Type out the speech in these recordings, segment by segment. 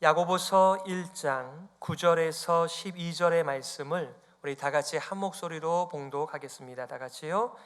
야고보서 1장 9절에서 12절의 말씀을 우리 다 같이 한 목소리로 봉독하겠습니다. 다 같이요.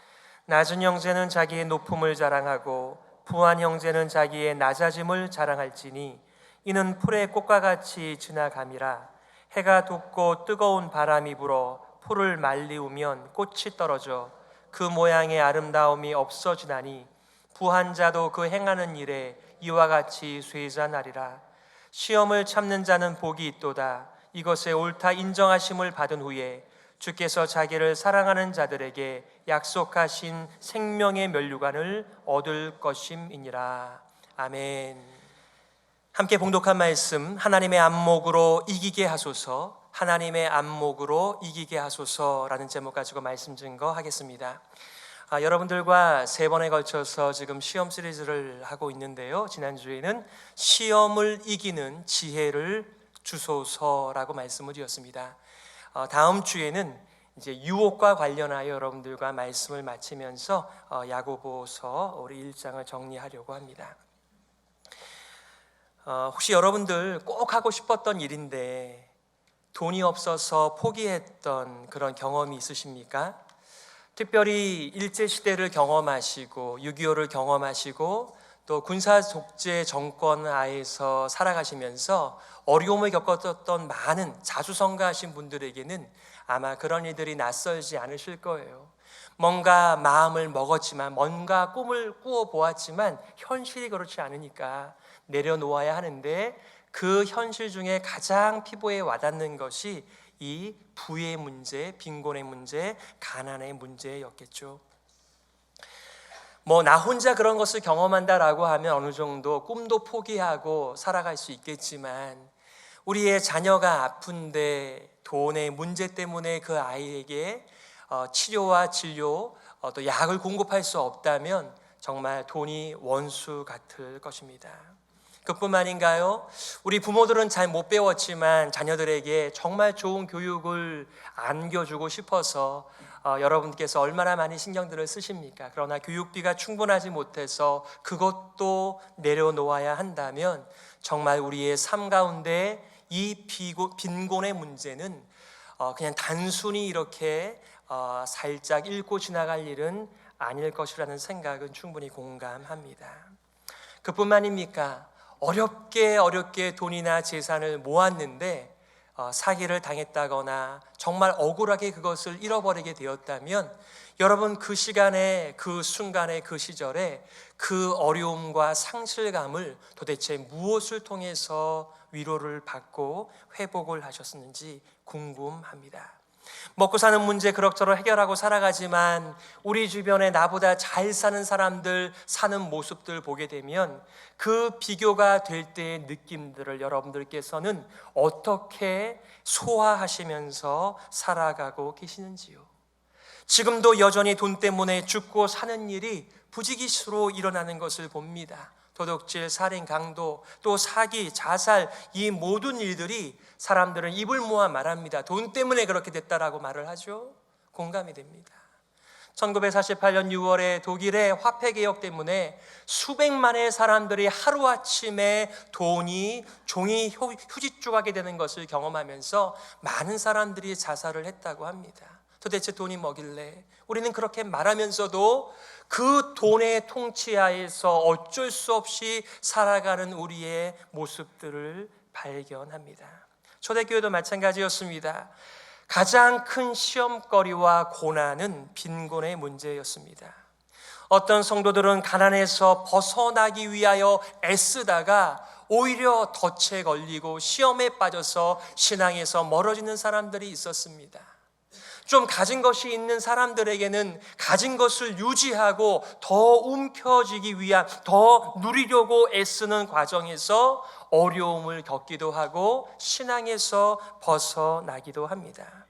낮은 형제는 자기의 높음을 자랑하고 부한 형제는 자기의 낮아짐을 자랑할지니 이는 풀의 꽃과 같이 지나감이라. 해가 돋고 뜨거운 바람이 불어 풀을 말리우면 꽃이 떨어져 그 모양의 아름다움이 없어지나니 부한 자도 그 행하는 일에 이와 같이 쇠잔하리라. 시험을 참는 자는 복이 있도다. 이것에 옳다 인정하심을 받은 후에 주께서 자기를 사랑하는 자들에게 약속하신 생명의 면류관을 얻을 것임이니라. 아멘. 함께 봉독한 말씀, 하나님의 안목으로 이기게 하소서, 하나님의 안목으로 이기게 하소서라는 제목 가지고 말씀 증거하겠습니다. 여러분들과 3번에 걸쳐서 지금 시험 시리즈를 하고 있는데요. 지난주에는 시험을 이기는 지혜를 주소서라고 말씀을 드렸습니다. 다음 주에는 이제 유혹과 관련하여 여러분들과 말씀을 마치면서 야고보서 우리 1장을 정리하려고 합니다. 혹시 여러분들 꼭 하고 싶었던 일인데 돈이 없어서 포기했던 그런 경험이 있으십니까? 특별히 일제시대를 경험하시고 6.25를 경험하시고 또 군사 독재 정권 하에서 살아가시면서 어려움을 겪었던 많은 자수성가하신 분들에게는 아마 그런 일들이 낯설지 않으실 거예요. 뭔가 마음을 먹었지만, 뭔가 꿈을 꾸어보았지만 현실이 그렇지 않으니까 내려놓아야 하는데, 그 현실 중에 가장 피부에 와닿는 것이 이 부의 문제, 빈곤의 문제, 가난의 문제였겠죠. 나 혼자 그런 것을 경험한다라고 하면 어느 정도 꿈도 포기하고 살아갈 수 있겠지만, 우리의 자녀가 아픈데 돈의 문제 때문에 그 아이에게 치료와 진료, 또 약을 공급할 수 없다면 정말 돈이 원수 같을 것입니다. 그뿐만인가요? 우리 부모들은 잘 못 배웠지만 자녀들에게 정말 좋은 교육을 안겨주고 싶어서 여러분께서 얼마나 많이 신경들을 쓰십니까? 그러나 교육비가 충분하지 못해서 그것도 내려놓아야 한다면 정말 우리의 삶 가운데 이 빈곤의 문제는 그냥 단순히 이렇게 살짝 읽고 지나갈 일은 아닐 것이라는 생각은 충분히 공감합니다. 그뿐만입니까? 어렵게 돈이나 재산을 모았는데 사기를 당했다거나 정말 억울하게 그것을 잃어버리게 되었다면 여러분, 그 시간에, 그 순간에, 그 시절에 그 어려움과 상실감을 도대체 무엇을 통해서 위로를 받고 회복을 하셨는지 궁금합니다. 먹고 사는 문제 그럭저럭 해결하고 살아가지만 우리 주변에 나보다 잘 사는 사람들 사는 모습들 보게 되면 그 비교가 될 때의 느낌들을 여러분들께서는 어떻게 소화하시면서 살아가고 계시는지요? 지금도 여전히 돈 때문에 죽고 사는 일이 부지기수로 일어나는 것을 봅니다. 도둑질, 살인, 강도, 또 사기, 자살, 이 모든 일들이 사람들은 입을 모아 말합니다. 돈 때문에 그렇게 됐다라고 말을 하죠. 공감이 됩니다. 1948년 6월에 독일의 화폐개혁 때문에 수백만의 사람들이 하루아침에 돈이 종이 휴지 조각이 되는 것을 경험하면서 많은 사람들이 자살을 했다고 합니다. 도대체 돈이 뭐길래? 우리는 그렇게 말하면서도 그 돈의 통치하에서 어쩔 수 없이 살아가는 우리의 모습들을 발견합니다. 초대교회도 마찬가지였습니다. 가장 큰 시험거리와 고난은 빈곤의 문제였습니다. 어떤 성도들은 가난에서 벗어나기 위하여 애쓰다가 오히려 덫에 걸리고 시험에 빠져서 신앙에서 멀어지는 사람들이 있었습니다. 좀 가진 것이 있는 사람들에게는 가진 것을 유지하고 더 움켜쥐기 위한, 더 누리려고 애쓰는 과정에서 어려움을 겪기도 하고 신앙에서 벗어나기도 합니다.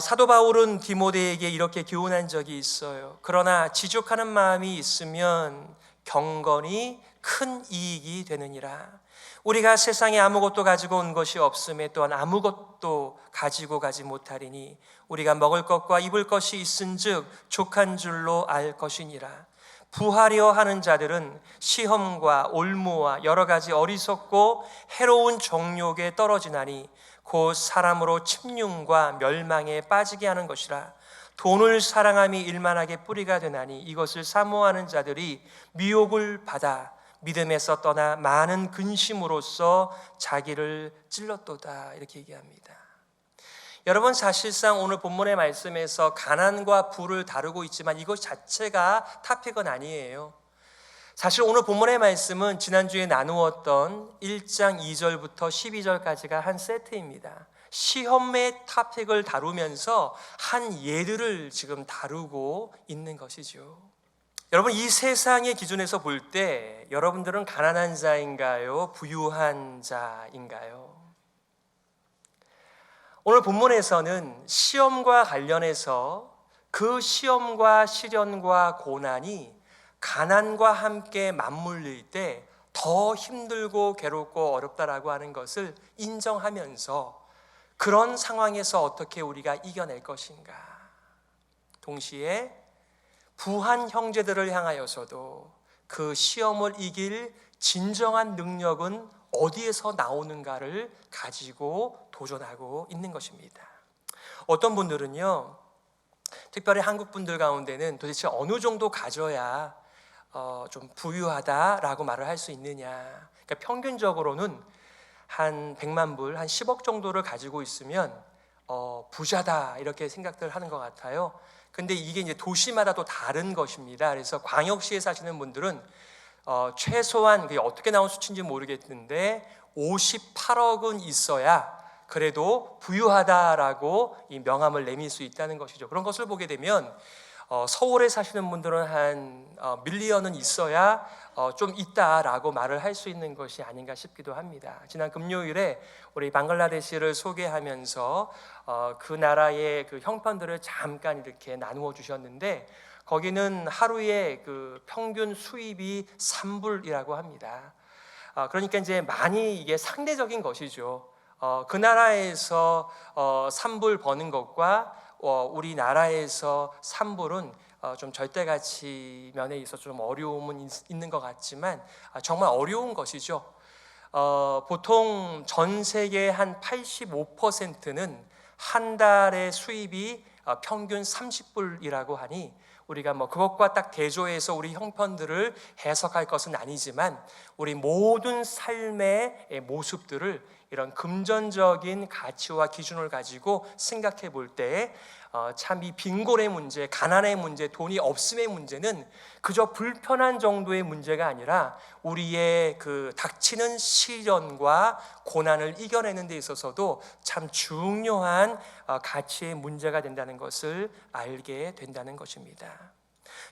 사도 바울은 디모데에게 이렇게 교훈한 적이 있어요. 그러나 지족하는 마음이 있으면 경건이 큰 이익이 되느니라. 우리가 세상에 아무것도 가지고 온 것이 없음에 또한 아무것도 가지고 가지 못하리니 우리가 먹을 것과 입을 것이 있은즉 족한 줄로 알 것이니라. 부하려 하는 자들은 시험과 올무와 여러 가지 어리석고 해로운 정욕에 떨어지나니 곧 사람으로 침륜과 멸망에 빠지게 하는 것이라. 돈을 사랑함이 일만하게 뿌리가 되나니 이것을 사모하는 자들이 미혹을 받아 믿음에서 떠나 많은 근심으로써 자기를 찔렀도다. 이렇게 얘기합니다. 여러분, 사실상 오늘 본문의 말씀에서 가난과 부를 다루고 있지만 이것 자체가 토픽은 아니에요. 사실 오늘 본문의 말씀은 지난주에 나누었던 1장 2절부터 12절까지가 한 세트입니다. 시험의 토픽을 다루면서 한 예들을 지금 다루고 있는 것이죠. 여러분, 이 세상의 기준에서 볼 때 여러분들은 가난한 자인가요? 부유한 자인가요? 오늘 본문에서는 시험과 관련해서 그 시험과 시련과 고난이 가난과 함께 맞물릴 때 더 힘들고 괴롭고 어렵다라고 하는 것을 인정하면서 그런 상황에서 어떻게 우리가 이겨낼 것인가, 동시에 부한 형제들을 향하여서도 그 시험을 이길 진정한 능력은 어디에서 나오는가를 가지고 도전하고 있는 것입니다. 어떤 분들은요, 특별히 한국 분들 가운데는 도대체 어느 정도 가져야 좀 부유하다라고 말을 할 수 있느냐, 그러니까 평균적으로는 한 100만 불, 한 10억 정도를 가지고 있으면 부자다 이렇게 생각들 하는 것 같아요. 근데 이게 이제 도시마다 또 다른 것입니다. 그래서 광역시에 사시는 분들은 최소한 그게 어떻게 나온 수치인지 모르겠는데 58억은 있어야 그래도 부유하다라고 이 명함을 내밀 수 있다는 것이죠. 그런 것을 보게 되면 서울에 사시는 분들은 한 밀리언은 있어야 좀 있다라고 말을 할 수 있는 것이 아닌가 싶기도 합니다. 지난 금요일에 우리 방글라데시를 소개하면서 그 나라의 그 형편들을 잠깐 이렇게 나누어 주셨는데, 거기는 하루에 그 평균 수입이 3불이라고 합니다. 그러니까 이제 많이 이게 상대적인 것이죠. 그 나라에서 3불 버는 것과 우리나라에서 3불은 좀 절대가치 면에 있어서 좀 어려움은 있는 것 같지만 정말 어려운 것이죠. 보통 전 세계 한 85%는 한 달의 수입이 평균 30불이라고 하니 우리가 뭐 그것과 딱 대조해서 우리 형편들을 해석할 것은 아니지만 우리 모든 삶의 모습들을 이런 금전적인 가치와 기준을 가지고 생각해 볼 때 참 이 빈곤의 문제, 가난의 문제, 돈이 없음의 문제는 그저 불편한 정도의 문제가 아니라 우리의 그 닥치는 시련과 고난을 이겨내는 데 있어서도 참 중요한 가치의 문제가 된다는 것을 알게 된다는 것입니다.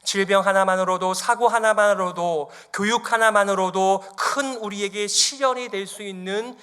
질병 하나만으로도, 사고 하나만으로도, 교육 하나만으로도 큰 우리에게 시련이 될 수 있는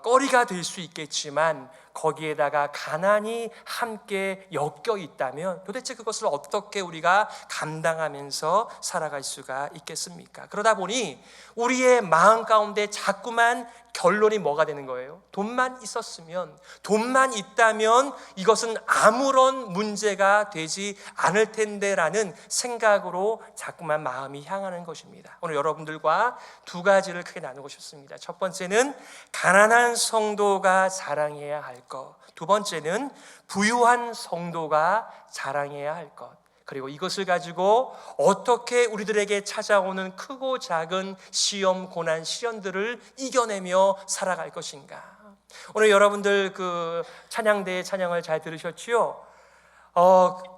거리가 될 수 있겠지만 거기에다가 가난이 함께 엮여 있다면 도대체 그것을 어떻게 우리가 감당하면서 살아갈 수가 있겠습니까? 그러다 보니 우리의 마음 가운데 자꾸만 결론이 뭐가 되는 거예요? 돈만 있었으면, 돈만 있다면 이것은 아무런 문제가 되지 않을 텐데라는 생각으로 자꾸만 마음이 향하는 것입니다. 오늘 여러분들과 두 가지를 크게 나누고 싶습니다. 첫 번째는 가난한 성도가 자랑해야 할 것, 두 번째는 부유한 성도가 자랑해야 할 것, 그리고 이것을 가지고 어떻게 우리들에게 찾아오는 크고 작은 시험, 고난, 시련들을 이겨내며 살아갈 것인가. 오늘 여러분들 그 찬양대의 찬양을 잘 들으셨지요?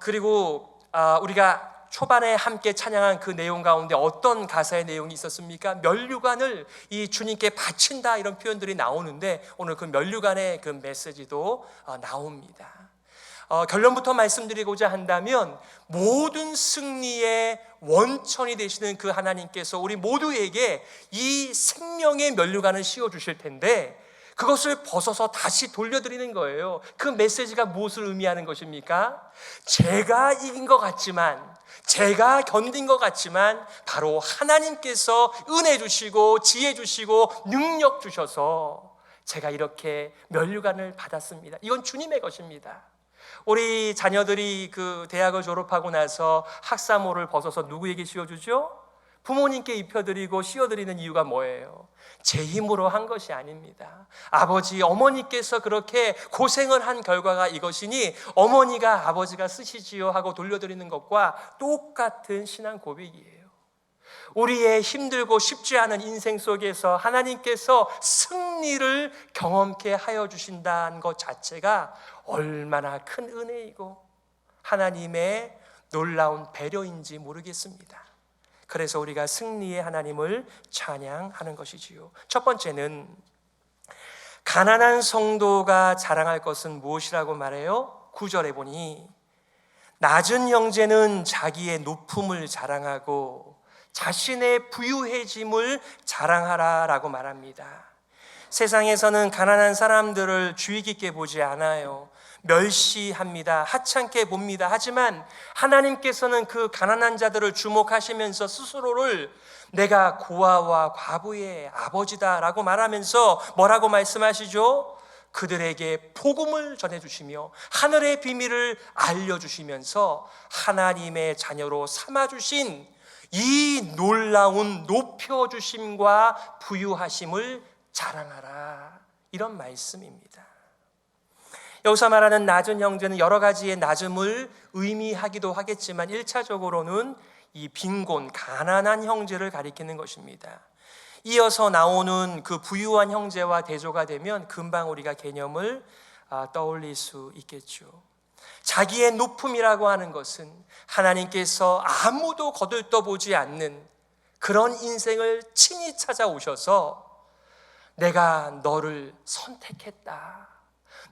그리고 우리가 초반에 함께 찬양한 그 내용 가운데 어떤 가사의 내용이 있었습니까? 면류관을 이 주님께 바친다, 이런 표현들이 나오는데 오늘 그 면류관의 그 메시지도 나옵니다. 결론부터 말씀드리고자 한다면 모든 승리의 원천이 되시는 그 하나님께서 우리 모두에게 이 생명의 면류관을 씌워주실 텐데 그것을 벗어서 다시 돌려드리는 거예요. 그 메시지가 무엇을 의미하는 것입니까? 제가 이긴 것 같지만, 제가 견딘 것 같지만 바로 하나님께서 은혜 주시고 지혜 주시고 능력 주셔서 제가 이렇게 면류관을 받았습니다. 이건 주님의 것입니다. 우리 자녀들이 그 대학을 졸업하고 나서 학사모를 벗어서 누구에게 씌워주죠? 부모님께 입혀드리고 씌워드리는 이유가 뭐예요? 제 힘으로 한 것이 아닙니다. 아버지, 어머니께서 그렇게 고생을 한 결과가 이것이니 어머니가 아버지가 쓰시지요 하고 돌려드리는 것과 똑같은 신앙 고백이에요. 우리의 힘들고 쉽지 않은 인생 속에서 하나님께서 승리를 경험케 하여 주신다는 것 자체가 얼마나 큰 은혜이고 하나님의 놀라운 배려인지 모르겠습니다. 그래서 우리가 승리의 하나님을 찬양하는 것이지요. 첫 번째는 가난한 성도가 자랑할 것은 무엇이라고 말해요? 9절에 보니 낮은 형제는 자기의 높음을 자랑하고 자신의 부유해짐을 자랑하라라고 말합니다. 세상에서는 가난한 사람들을 주의 깊게 보지 않아요. 멸시합니다. 하찮게 봅니다. 하지만 하나님께서는 그 가난한 자들을 주목하시면서 스스로를 내가 고아와 과부의 아버지다라고 말하면서 뭐라고 말씀하시죠? 그들에게 복음을 전해주시며 하늘의 비밀을 알려주시면서 하나님의 자녀로 삼아주신 이 놀라운 높여주심과 부유하심을 자랑하라, 이런 말씀입니다. 여기서 말하는 낮은 형제는 여러 가지의 낮음을 의미하기도 하겠지만 1차적으로는 이 빈곤, 가난한 형제를 가리키는 것입니다. 이어서 나오는 그 부유한 형제와 대조가 되면 금방 우리가 개념을 떠올릴 수 있겠죠. 자기의 높음이라고 하는 것은 하나님께서 아무도 거들떠보지 않는 그런 인생을 친히 찾아오셔서 내가 너를 선택했다,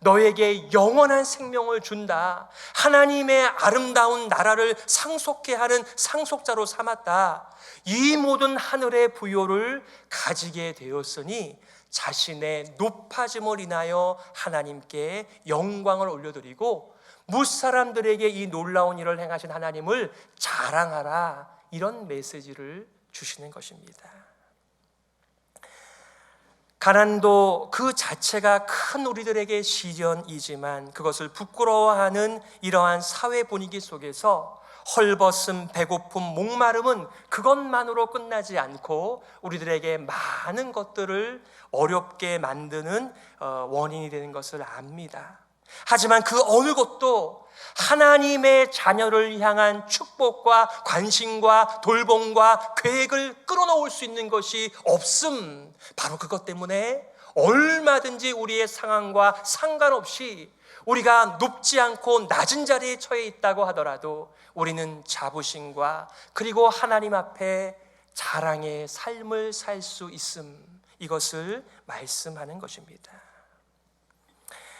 너에게 영원한 생명을 준다, 하나님의 아름다운 나라를 상속케 하는 상속자로 삼았다, 이 모든 하늘의 부요를 가지게 되었으니 자신의 높아짐을 인하여 하나님께 영광을 올려드리고 무사람들에게 이 놀라운 일을 행하신 하나님을 자랑하라, 이런 메시지를 주시는 것입니다. 가난도 그 자체가 큰 우리들에게 시련이지만 그것을 부끄러워하는 이러한 사회 분위기 속에서 헐벗음, 배고픔, 목마름은 그것만으로 끝나지 않고 우리들에게 많은 것들을 어렵게 만드는 원인이 되는 것을 압니다. 하지만 그 어느 것도 하나님의 자녀를 향한 축복과 관심과 돌봄과 계획을 끌어놓을 수 있는 것이 없음, 바로 그것 때문에 얼마든지 우리의 상황과 상관없이 우리가 높지 않고 낮은 자리에 처해 있다고 하더라도 우리는 자부심과 그리고 하나님 앞에 자랑의 삶을 살 수 있음, 이것을 말씀하는 것입니다.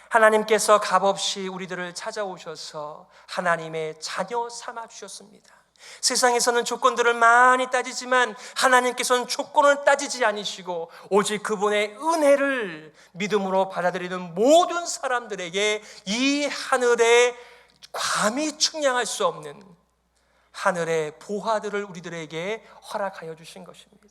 하나님께서 값없이 우리들을 찾아오셔서 하나님의 자녀 삼아 주셨습니다. 세상에서는 조건들을 많이 따지지만 하나님께서는 조건을 따지지 않으시고 오직 그분의 은혜를 믿음으로 받아들이는 모든 사람들에게 이 하늘에 감히 측량할 수 없는 하늘의 보화들을 우리들에게 허락하여 주신 것입니다.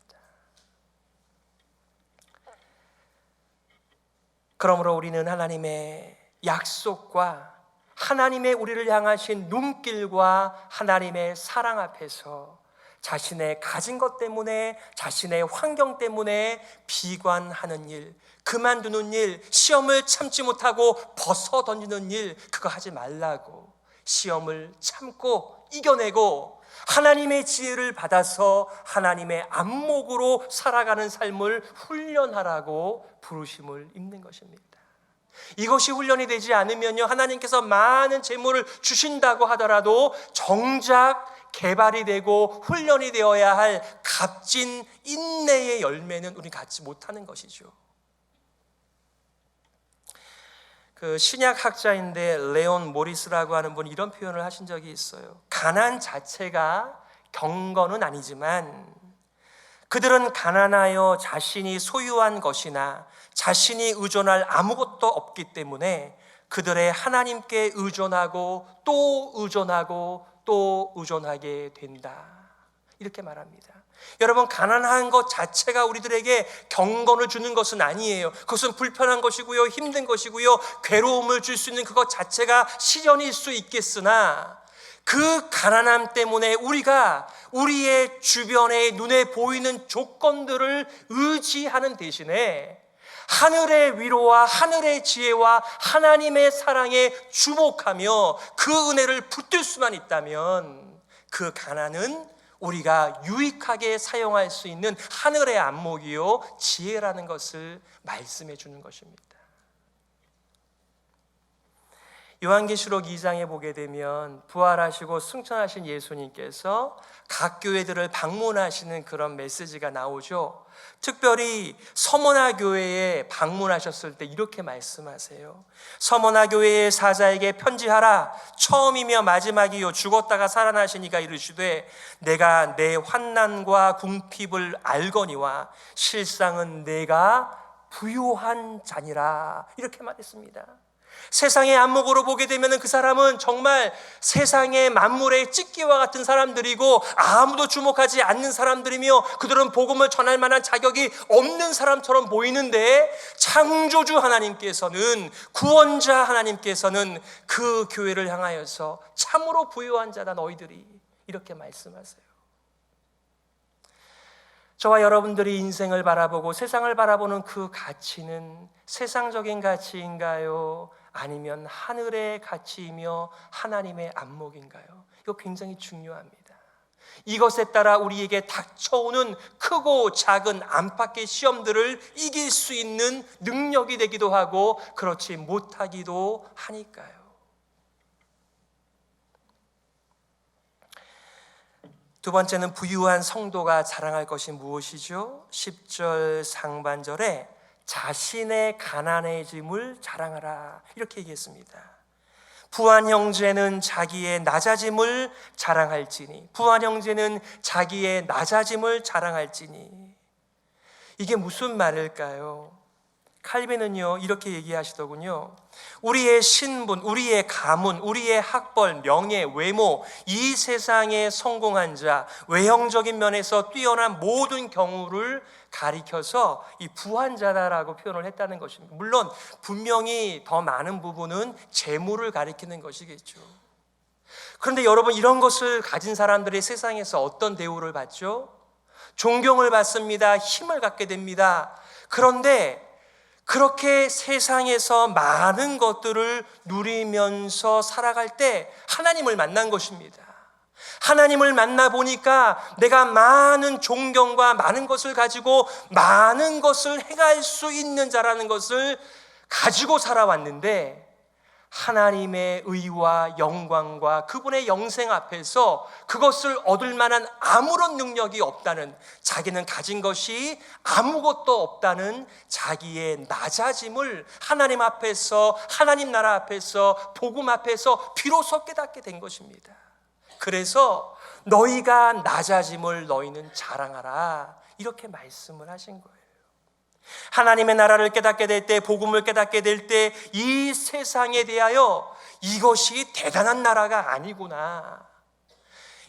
그러므로 우리는 하나님의 약속과 하나님의 우리를 향하신 눈길과 하나님의 사랑 앞에서 자신의 가진 것 때문에, 자신의 환경 때문에 비관하는 일, 그만두는 일, 시험을 참지 못하고 벗어 던지는 일, 그거 하지 말라고, 시험을 참고 이겨내고 하나님의 지혜를 받아서 하나님의 안목으로 살아가는 삶을 훈련하라고 부르심을 입는 것입니다. 이것이 훈련이 되지 않으면요, 하나님께서 많은 재물을 주신다고 하더라도 정작 개발이 되고 훈련이 되어야 할 값진 인내의 열매는 우리 갖지 못하는 것이죠. 그 신약 학자인데 레온 모리스라고 하는 분이 이런 표현을 하신 적이 있어요. 가난 자체가 경건은 아니지만 그들은 가난하여 자신이 소유한 것이나 자신이 의존할 아무것도 없기 때문에 그들의 하나님께 의존하고 또 의존하고 또 의존하게 된다, 이렇게 말합니다. 여러분, 가난한 것 자체가 우리들에게 경건을 주는 것은 아니에요. 그것은 불편한 것이고요, 힘든 것이고요, 괴로움을 줄 수 있는 그것 자체가 시련일 수 있겠으나 그 가난함 때문에 우리가 우리의 주변에 눈에 보이는 조건들을 의지하는 대신에 하늘의 위로와 하늘의 지혜와 하나님의 사랑에 주목하며 그 은혜를 붙들 수만 있다면 그 가난은 우리가 유익하게 사용할 수 있는 하늘의 안목이요 지혜라는 것을 말씀해 주는 것입니다. 요한계시록 2장에 보게 되면 부활하시고 승천하신 예수님께서 각 교회들을 방문하시는 그런 메시지가 나오죠. 특별히 서머나 교회에 방문하셨을 때 이렇게 말씀하세요. 서머나 교회의 사자에게 편지하라. 처음이며 마지막이요 죽었다가 살아나시니가 이르시되 내가 내 환난과 궁핍을 알거니와 실상은 내가 부요한 자니라. 이렇게 말했습니다. 세상의 안목으로 보게 되면 그 사람은 정말 세상의 만물의 찢기와 같은 사람들이고 아무도 주목하지 않는 사람들이며 그들은 복음을 전할 만한 자격이 없는 사람처럼 보이는데 창조주 하나님께서는, 구원자 하나님께서는 그 교회를 향하여서 참으로 부요한 자다 너희들이, 이렇게 말씀하세요. 저와 여러분들이 인생을 바라보고 세상을 바라보는 그 가치는 세상적인 가치인가요? 아니면 하늘의 가치이며 하나님의 안목인가요? 이거 굉장히 중요합니다. 이것에 따라 우리에게 닥쳐오는 크고 작은 안팎의 시험들을 이길 수 있는 능력이 되기도 하고 그렇지 못하기도 하니까요. 두 번째는 부유한 성도가 자랑할 것이 무엇이죠? 10절 상반절에 자신의 가난해짐을 자랑하라, 이렇게 얘기했습니다. 부한 형제는 자기의 낮아짐을 자랑할지니, 부한 형제는 자기의 낮아짐을 자랑할지니. 이게 무슨 말일까요? 칼빈은요 이렇게 얘기하시더군요. 우리의 신분, 우리의 가문, 우리의 학벌, 명예, 외모, 이 세상에 성공한 자, 외형적인 면에서 뛰어난 모든 경우를 가리켜서 이 부한 자다라고 표현을 했다는 것입니다. 물론 분명히 더 많은 부분은 재물을 가리키는 것이겠죠. 그런데 여러분, 이런 것을 가진 사람들이 세상에서 어떤 대우를 받죠? 존경을 받습니다. 힘을 갖게 됩니다. 그런데 그렇게 세상에서 많은 것들을 누리면서 살아갈 때 하나님을 만난 것입니다. 하나님을 만나보니까 내가 많은 존경과 많은 것을 가지고 많은 것을 행할 수 있는 자라는 것을 가지고 살아왔는데 하나님의 의와 영광과 그분의 영생 앞에서 그것을 얻을 만한 아무런 능력이 없다는, 자기는 가진 것이 아무것도 없다는 자기의 낮아짐을 하나님 앞에서, 하나님 나라 앞에서, 복음 앞에서 비로소 깨닫게 된 것입니다. 그래서 너희가 낮아짐을 너희는 자랑하라, 이렇게 말씀을 하신 거예요. 하나님의 나라를 깨닫게 될 때, 복음을 깨닫게 될 때 이 세상에 대하여 이것이 대단한 나라가 아니구나.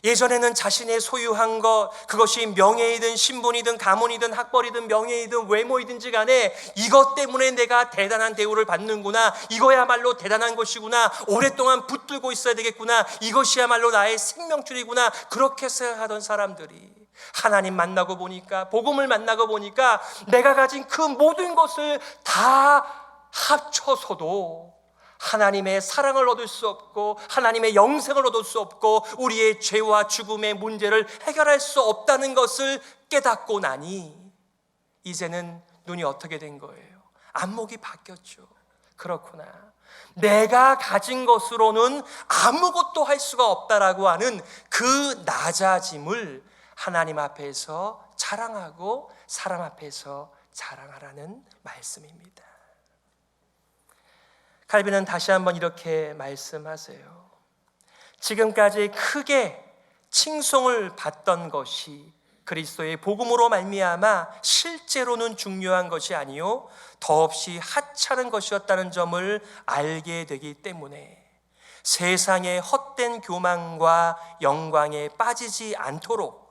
예전에는 자신의 소유한 것, 그것이 명예이든 신분이든 가문이든 학벌이든 명예이든 외모이든지 간에 이것 때문에 내가 대단한 대우를 받는구나, 이거야말로 대단한 것이구나, 오랫동안 붙들고 있어야 되겠구나, 이것이야말로 나의 생명줄이구나, 그렇게 생각하던 사람들이 하나님 만나고 보니까, 복음을 만나고 보니까 내가 가진 그 모든 것을 다 합쳐서도 하나님의 사랑을 얻을 수 없고 하나님의 영생을 얻을 수 없고 우리의 죄와 죽음의 문제를 해결할 수 없다는 것을 깨닫고 나니 이제는 눈이 어떻게 된 거예요? 안목이 바뀌었죠. 그렇구나, 내가 가진 것으로는 아무것도 할 수가 없다라고 하는 그 낮아짐을 하나님 앞에서 자랑하고 사람 앞에서 자랑하라는 말씀입니다. 칼빈은 다시 한번 이렇게 말씀하세요. 지금까지 크게 칭송을 받던 것이 그리스도의 복음으로 말미암아 실제로는 중요한 것이 아니요 더없이 하찮은 것이었다는 점을 알게 되기 때문에 세상의 헛된 교만과 영광에 빠지지 않도록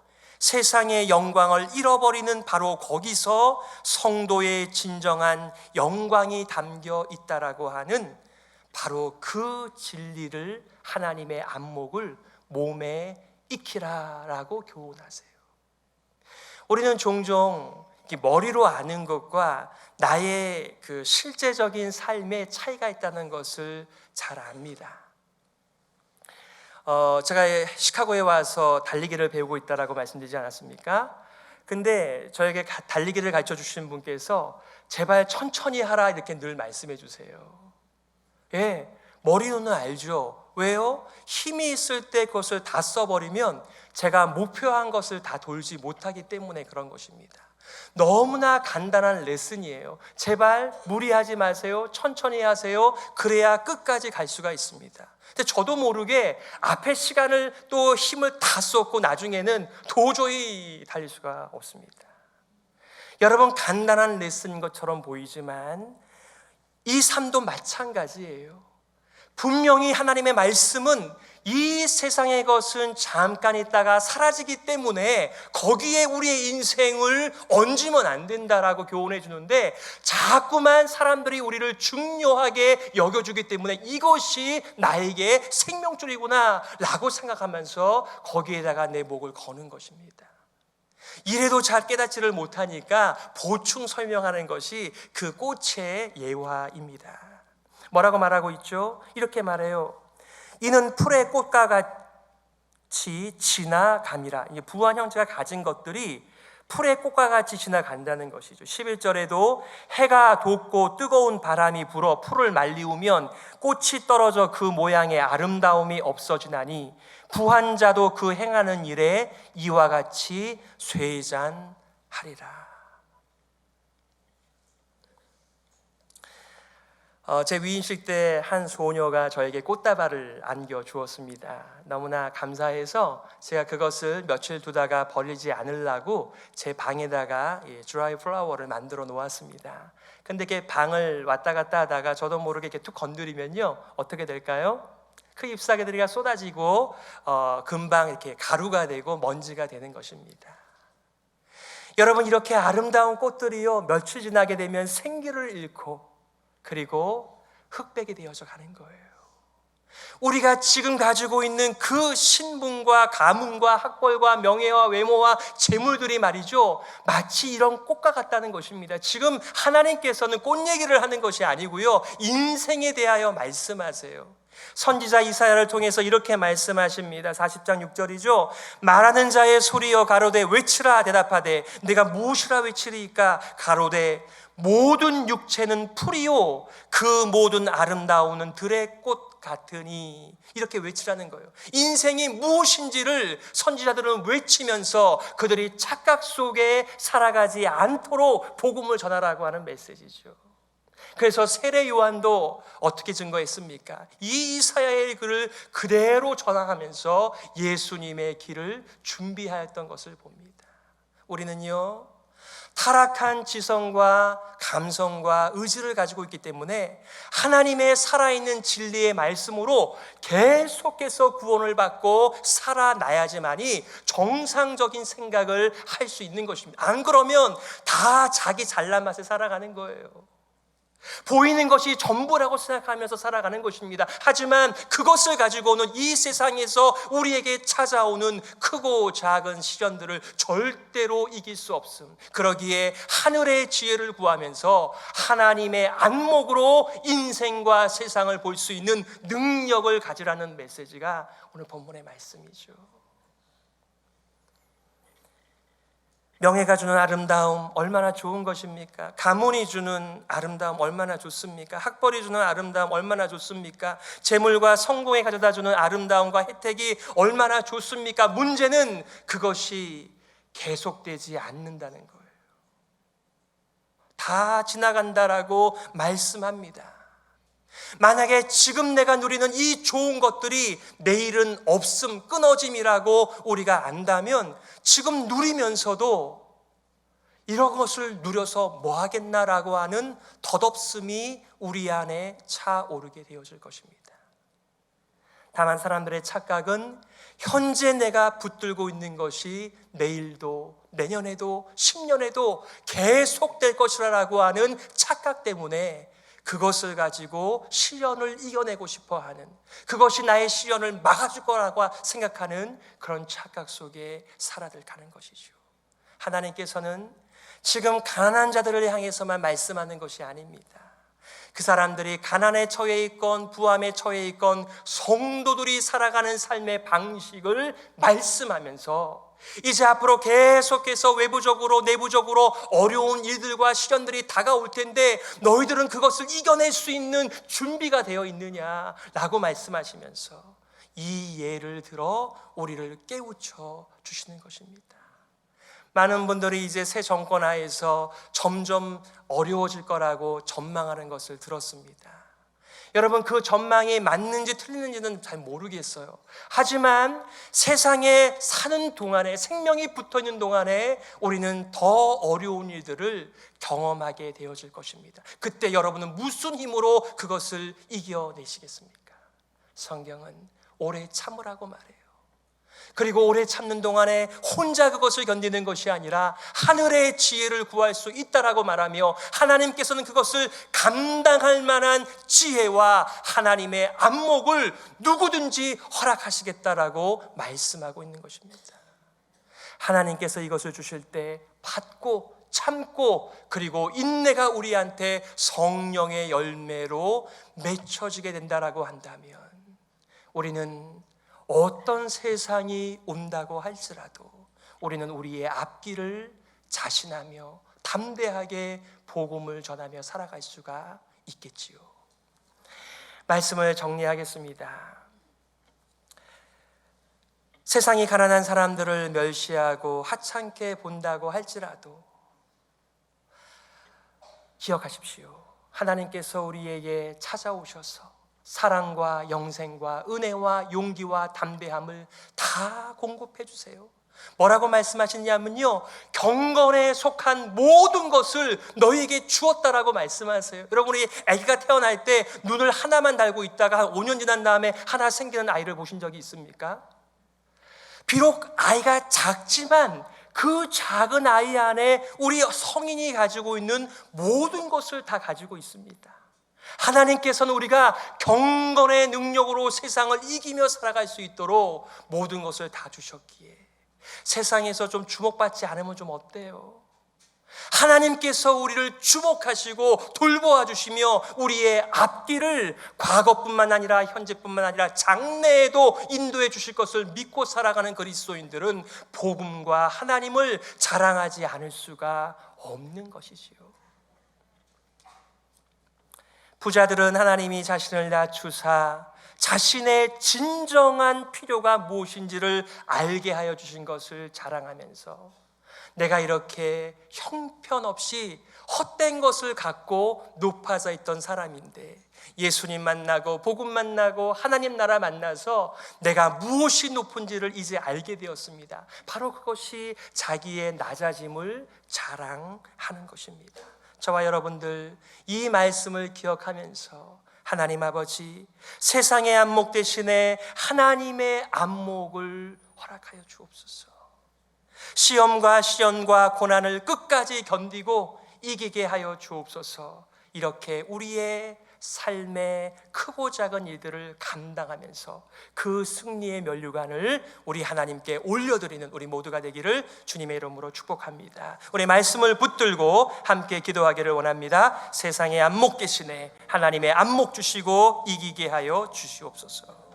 세상의 영광을 잃어버리는 바로 거기서 성도의 진정한 영광이 담겨 있다라고 하는 바로 그 진리를, 하나님의 안목을 몸에 익히라라고 교훈하세요. 우리는 종종 머리로 아는 것과 나의 그 실제적인 삶의 차이가 있다는 것을 잘 압니다. 제가 시카고에 와서 달리기를 배우고 있다라고 말씀드리지 않았습니까? 근데 저에게 달리기를 가르쳐 주신 분께서 제발 천천히 하라 이렇게 늘 말씀해 주세요. 예, 머리로는 알죠. 왜요? 힘이 있을 때 그것을 다 써버리면 제가 목표한 것을 다 돌지 못하기 때문에 그런 것입니다. 너무나 간단한 레슨이에요. 제발 무리하지 마세요. 천천히 하세요. 그래야 끝까지 갈 수가 있습니다. 근데 저도 모르게 앞에 시간을 또 힘을 다 쏟고 나중에는 도저히 달릴 수가 없습니다. 여러분, 간단한 레슨인 것처럼 보이지만 이 삶도 마찬가지예요. 분명히 하나님의 말씀은 이 세상의 것은 잠깐 있다가 사라지기 때문에 거기에 우리의 인생을 얹으면 안 된다라고 교훈해 주는데, 자꾸만 사람들이 우리를 중요하게 여겨주기 때문에 이것이 나에게 생명줄이구나 라고 생각하면서 거기에다가 내 목을 거는 것입니다. 이래도 잘 깨닫지를 못하니까 보충 설명하는 것이 그 꽃의 예화입니다. 뭐라고 말하고 있죠? 이렇게 말해요. 이는 풀의 꽃과 같이 지나감이라. 부한 형제가 가진 것들이 풀의 꽃과 같이 지나간다는 것이죠. 11절에도 해가 돋고 뜨거운 바람이 불어 풀을 말리우면 꽃이 떨어져 그 모양의 아름다움이 없어지나니 부한 자도 그 행하는 일에 이와 같이 쇠잔하리라. 제 위인식 때 한 소녀가 저에게 꽃다발을 안겨 주었습니다. 너무나 감사해서 제가 그것을 며칠 두다가 버리지 않으려고 제 방에다가 드라이 플라워를 만들어 놓았습니다. 근데 이렇게 방을 왔다 갔다 하다가 저도 모르게 이렇게 툭 건드리면요, 어떻게 될까요? 그 잎사귀들이 쏟아지고 금방 이렇게 가루가 되고 먼지가 되는 것입니다. 여러분, 이렇게 아름다운 꽃들이요, 며칠 지나게 되면 생기를 잃고 그리고 흙백이 되어져 가는 거예요. 우리가 지금 가지고 있는 그 신분과 가문과 학벌과 명예와 외모와 재물들이 말이죠, 마치 이런 꽃과 같다는 것입니다. 지금 하나님께서는 꽃 얘기를 하는 것이 아니고요, 인생에 대하여 말씀하세요. 선지자 이사야를 통해서 이렇게 말씀하십니다. 40장 6절이죠. 말하는 자의 소리여 가로되 외치라 대답하되 내가 무엇이라 외치리이까 가로되 모든 육체는 풀이요 그 모든 아름다움은 들의 꽃 같으니. 이렇게 외치라는 거예요. 인생이 무엇인지를 선지자들은 외치면서 그들이 착각 속에 살아가지 않도록 복음을 전하라고 하는 메시지죠. 그래서 세례 요한도 어떻게 증거했습니까? 이 이사야의 글을 그대로 전하면서 예수님의 길을 준비하였던 것을 봅니다. 우리는요, 타락한 지성과 감성과 의지를 가지고 있기 때문에 하나님의 살아있는 진리의 말씀으로 계속해서 구원을 받고 살아나야지만이 정상적인 생각을 할 수 있는 것입니다. 안 그러면 다 자기 잘난 맛에 살아가는 거예요. 보이는 것이 전부라고 생각하면서 살아가는 것입니다. 하지만 그것을 가지고는 이 세상에서 우리에게 찾아오는 크고 작은 시련들을 절대로 이길 수 없음. 그러기에 하늘의 지혜를 구하면서 하나님의 안목으로 인생과 세상을 볼 수 있는 능력을 가지라는 메시지가 오늘 본문의 말씀이죠. 명예가 주는 아름다움 얼마나 좋은 것입니까? 가문이 주는 아름다움 얼마나 좋습니까? 학벌이 주는 아름다움 얼마나 좋습니까? 재물과 성공이 가져다 주는 아름다움과 혜택이 얼마나 좋습니까? 문제는 그것이 계속되지 않는다는 거예요. 다 지나간다라고 말씀합니다. 만약에 지금 내가 누리는 이 좋은 것들이 내일은 없음, 끊어짐이라고 우리가 안다면 지금 누리면서도 이런 것을 누려서 뭐 하겠나라고 하는 덧없음이 우리 안에 차오르게 되어질 것입니다. 다만 사람들의 착각은 현재 내가 붙들고 있는 것이 내일도 내년에도 10년에도 계속될 것이라고 하는 착각 때문에 그것을 가지고 시련을 이겨내고 싶어하는, 그것이 나의 시련을 막아줄 거라고 생각하는 그런 착각 속에 살아가는 것이죠. 하나님께서는 지금 가난한 자들을 향해서만 말씀하는 것이 아닙니다. 그 사람들이 가난에 처해 있건 부함에 처해 있건 성도들이 살아가는 삶의 방식을 말씀하면서 이제 앞으로 계속해서 외부적으로 내부적으로 어려운 일들과 시련들이 다가올 텐데 너희들은 그것을 이겨낼 수 있는 준비가 되어 있느냐라고 말씀하시면서 이 예를 들어 우리를 깨우쳐 주시는 것입니다. 많은 분들이 이제 새 정권 하에서 점점 어려워질 거라고 전망하는 것을 들었습니다. 여러분, 그 전망이 맞는지 틀리는지는 잘 모르겠어요. 하지만 세상에 사는 동안에, 생명이 붙어있는 동안에 우리는 더 어려운 일들을 경험하게 되어질 것입니다. 그때 여러분은 무슨 힘으로 그것을 이겨내시겠습니까? 성경은 오래 참으라고 말해요. 그리고 오래 참는 동안에 혼자 그것을 견디는 것이 아니라 하늘의 지혜를 구할 수 있다라고 말하며 하나님께서는 그것을 감당할 만한 지혜와 하나님의 안목을 누구든지 허락하시겠다라고 말씀하고 있는 것입니다. 하나님께서 이것을 주실 때 받고 참고 그리고 인내가 우리한테 성령의 열매로 맺혀지게 된다라고 한다면 우리는 어떤 세상이 온다고 할지라도 우리는 우리의 앞길을 자신하며 담대하게 복음을 전하며 살아갈 수가 있겠지요. 말씀을 정리하겠습니다. 세상이 가난한 사람들을 멸시하고 하찮게 본다고 할지라도 기억하십시오. 하나님께서 우리에게 찾아오셔서 사랑과 영생과 은혜와 용기와 담대함을 다 공급해 주세요. 뭐라고 말씀하시냐면요, 경건에 속한 모든 것을 너희에게 주었다라고 말씀하세요. 여러분, 우리 아기가 태어날 때 눈을 하나만 달고 있다가 한 5년 지난 다음에 하나 생기는 아이를 보신 적이 있습니까? 비록 아이가 작지만 그 작은 아이 안에 우리 성인이 가지고 있는 모든 것을 다 가지고 있습니다. 하나님께서는 우리가 경건의 능력으로 세상을 이기며 살아갈 수 있도록 모든 것을 다 주셨기에 세상에서 좀 주목받지 않으면 좀 어때요? 하나님께서 우리를 주목하시고 돌보아 주시며 우리의 앞길을 과거뿐만 아니라 현재뿐만 아니라 장래에도 인도해 주실 것을 믿고 살아가는 그리스도인들은 복음과 하나님을 자랑하지 않을 수가 없는 것이지요. 부자들은 하나님이 자신을 낮추사 자신의 진정한 필요가 무엇인지를 알게 하여 주신 것을 자랑하면서 내가 이렇게 형편없이 헛된 것을 갖고 높아져 있던 사람인데 예수님 만나고 복음 만나고 하나님 나라 만나서 내가 무엇이 높은지를 이제 알게 되었습니다. 바로 그것이 자기의 낮아짐을 자랑하는 것입니다. 저와 여러분들 이 말씀을 기억하면서 하나님 아버지, 세상의 안목 대신에 하나님의 안목을 허락하여 주옵소서. 시험과 시련과 고난을 끝까지 견디고 이기게 하여 주옵소서. 이렇게 우리의 삶의 크고 작은 일들을 감당하면서 그 승리의 면류관을 우리 하나님께 올려드리는 우리 모두가 되기를 주님의 이름으로 축복합니다. 우리 말씀을 붙들고 함께 기도하기를 원합니다. 세상의 안목 대신에 하나님의 안목 주시고 이기게 하여 주시옵소서.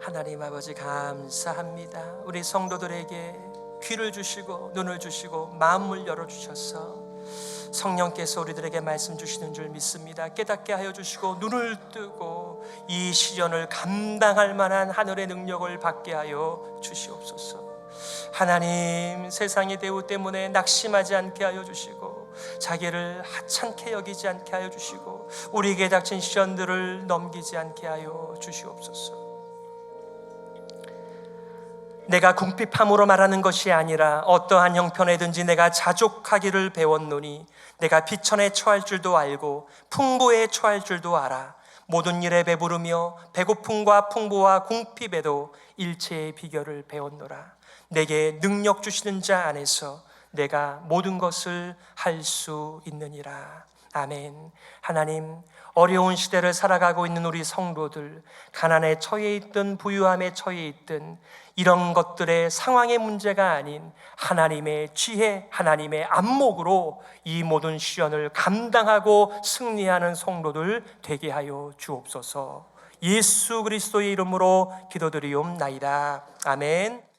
하나님 아버지 감사합니다. 우리 성도들에게 귀를 주시고 눈을 주시고 마음을 열어주셔서 성령께서 우리들에게 말씀 주시는 줄 믿습니다. 깨닫게 하여 주시고 눈을 뜨고 이 시련을 감당할 만한 하늘의 능력을 받게 하여 주시옵소서. 하나님, 세상의 대우 때문에 낙심하지 않게 하여 주시고 자기를 하찮게 여기지 않게 하여 주시고 우리에게 닥친 시련들을 넘기지 않게 하여 주시옵소서. 내가 궁핍함으로 말하는 것이 아니라 어떠한 형편에든지 내가 자족하기를 배웠노니 내가 비천에 처할 줄도 알고 풍부에 처할 줄도 알아. 모든 일에 배부르며 배고픔과 풍부와 궁핍에도 일체의 비결을 배웠노라. 내게 능력 주시는 자 안에서 내가 모든 것을 할 수 있느니라. 아멘. 하나님, 어려운 시대를 살아가고 있는 우리 성도들, 가난에 처해 있든 부유함에 처해 있든 이런 것들의 상황의 문제가 아닌 하나님의 지혜, 하나님의 안목으로 이 모든 시련을 감당하고 승리하는 성도들 되게 하여 주옵소서. 예수 그리스도의 이름으로 기도드리옵나이다. 아멘.